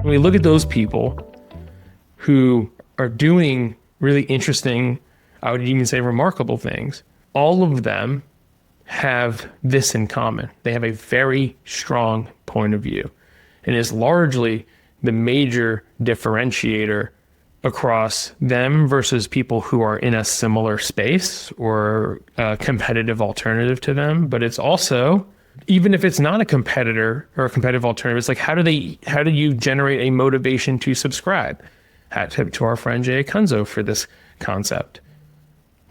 When we look at those people who are doing really interesting, I would even say remarkable things, all of them have this in common. They have a very strong point of view, and is largely the major differentiator across them versus people who are in a similar space or a competitive alternative to them. But it's also, even if it's not a competitor or a competitive alternative, it's like, how do you generate a motivation to subscribe? Hat tip to our friend Jay Kunzo for this concept,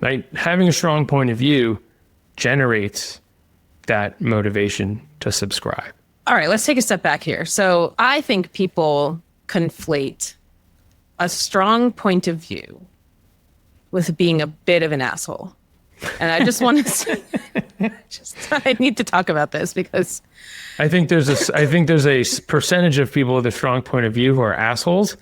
right? Having a strong point of view generates that motivation to subscribe. All right, let's take a step back here. So I think people conflate a strong point of view with being a bit of an asshole. And I just want to say, I need to talk about this because I think there's a percentage of people with a strong point of view who are assholes.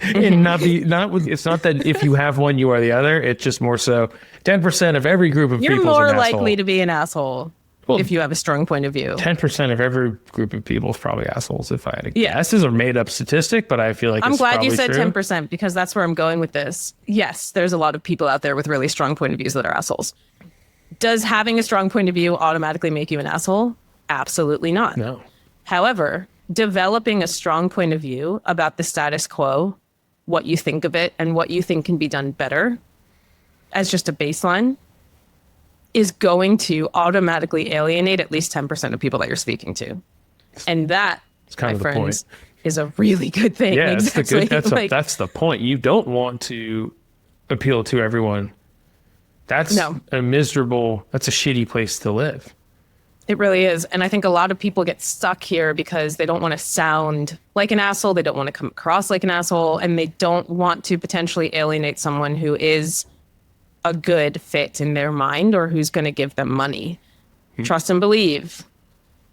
And it's not that if you have one, you are the other. It's just more so 10% of every group of people is an asshole. You're more likely to be an asshole if you have a strong point of view. 10% of every group of people is probably assholes, if I had to guess. This is a made-up statistic, but I feel like I'm it's glad you said true. 10% because that's where I'm going with this. Yes, there's a lot of people out there with really strong point of views that are assholes. Does having a strong point of view automatically make you an asshole? Absolutely not. No. However, developing a strong point of view about the status quo, what you think of it, and what you think can be done better as just a baseline is going to automatically alienate at least 10% of people that you're speaking to. And that, my friends, is a really good thing. Yeah, exactly. That's the point. You don't want to appeal to everyone. That's that's a shitty place to live. It really is. And I think a lot of people get stuck here because they don't want to sound like an asshole. They don't want to come across like an asshole. And they don't want to potentially alienate someone who is a good fit in their mind or who's going to give them money. Trust and believe.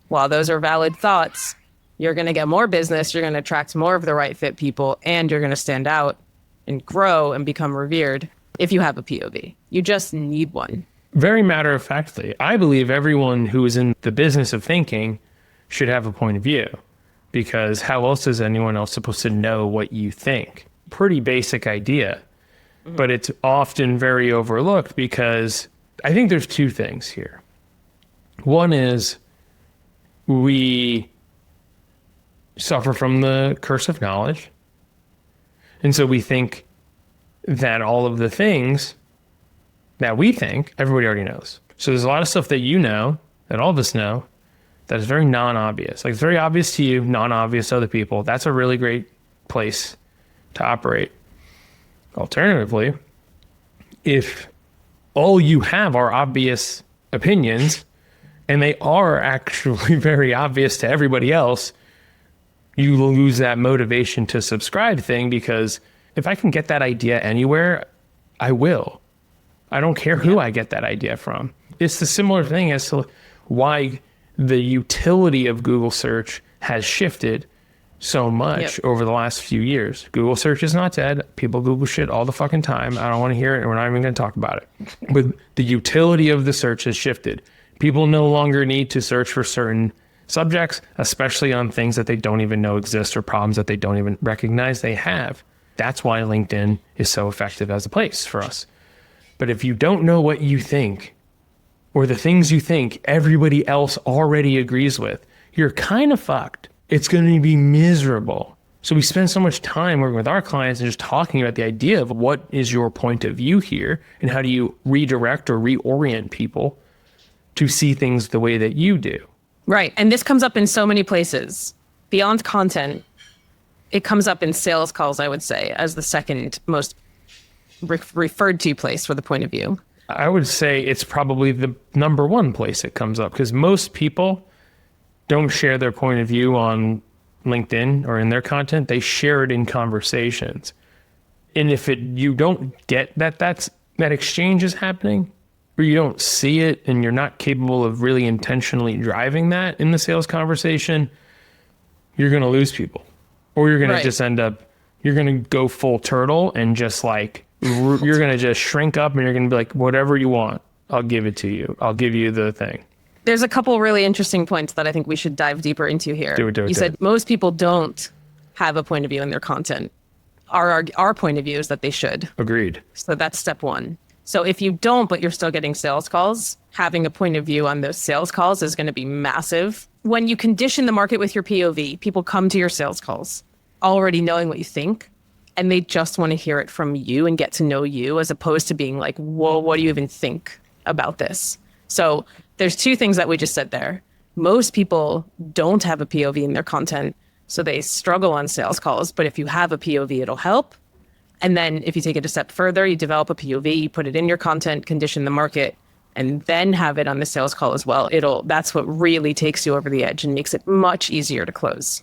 While those are valid thoughts, you're going to get more business. You're going to attract more of the right fit people. And you're going to stand out and grow and become revered if you have a POV. You just need one. Very matter-of-factly, I believe everyone who is in the business of thinking should have a point of view, because how else is anyone else supposed to know what you think? Pretty basic idea, but it's often very overlooked because I think there's two things here. One is we suffer from the curse of knowledge, and so we think that all of the things that we think everybody already knows. So there's a lot of stuff that you know, that all of us know, that is very non-obvious. Like, it's very obvious to you, non-obvious to other people. That's a really great place to operate. Alternatively, if all you have are obvious opinions, and they are actually very obvious to everybody else, you lose that motivation to subscribe thing, because if I can get that idea anywhere, I will. I don't care who I get that idea from. It's the similar thing as to why the utility of Google search has shifted so much over the last few years. Google search is not dead. People Google shit all the fucking time. I don't want to hear it, and we're not even going to talk about it. But the utility of the search has shifted. People no longer need to search for certain subjects, especially on things that they don't even know exist or problems that they don't even recognize they have. That's why LinkedIn is so effective as a place for us. But if you don't know what you think, or the things you think everybody else already agrees with, you're kind of fucked. It's going to be miserable. So we spend so much time working with our clients and just talking about the idea of what is your point of view here, and how do you redirect or reorient people to see things the way that you do. Right. And this comes up in so many places. Beyond content, it comes up in sales calls, I would say, as the second most referred to place for the point of view. I would say it's probably the number one place it comes up, because most people don't share their point of view on LinkedIn or in their content. They share it in conversations. And if you don't get that exchange is happening, or you don't see it and you're not capable of really intentionally driving that in the sales conversation, you're going to lose people. Or you're going to just end up, you're going to go full turtle and just like, you're going to just shrink up and you're going to be like, whatever you want, I'll give it to you. I'll give you the thing. There's a couple really interesting points that I think we should dive deeper into here. You said most people don't have a point of view in their content. Our point of view is that they should. Agreed. So that's step one. So if you don't, but you're still getting sales calls, having a point of view on those sales calls is going to be massive. When you condition the market with your POV, people come to your sales calls already knowing what you think, and they just want to hear it from you and get to know you, as opposed to being like, whoa, what do you even think about this? So there's two things that we just said there. Most people don't have a POV in their content, so they struggle on sales calls. But if you have a POV, it'll help. And then if you take it a step further, you develop a POV, you put it in your content, condition the market, and then have it on the sales call as well. That's what really takes you over the edge and makes it much easier to close.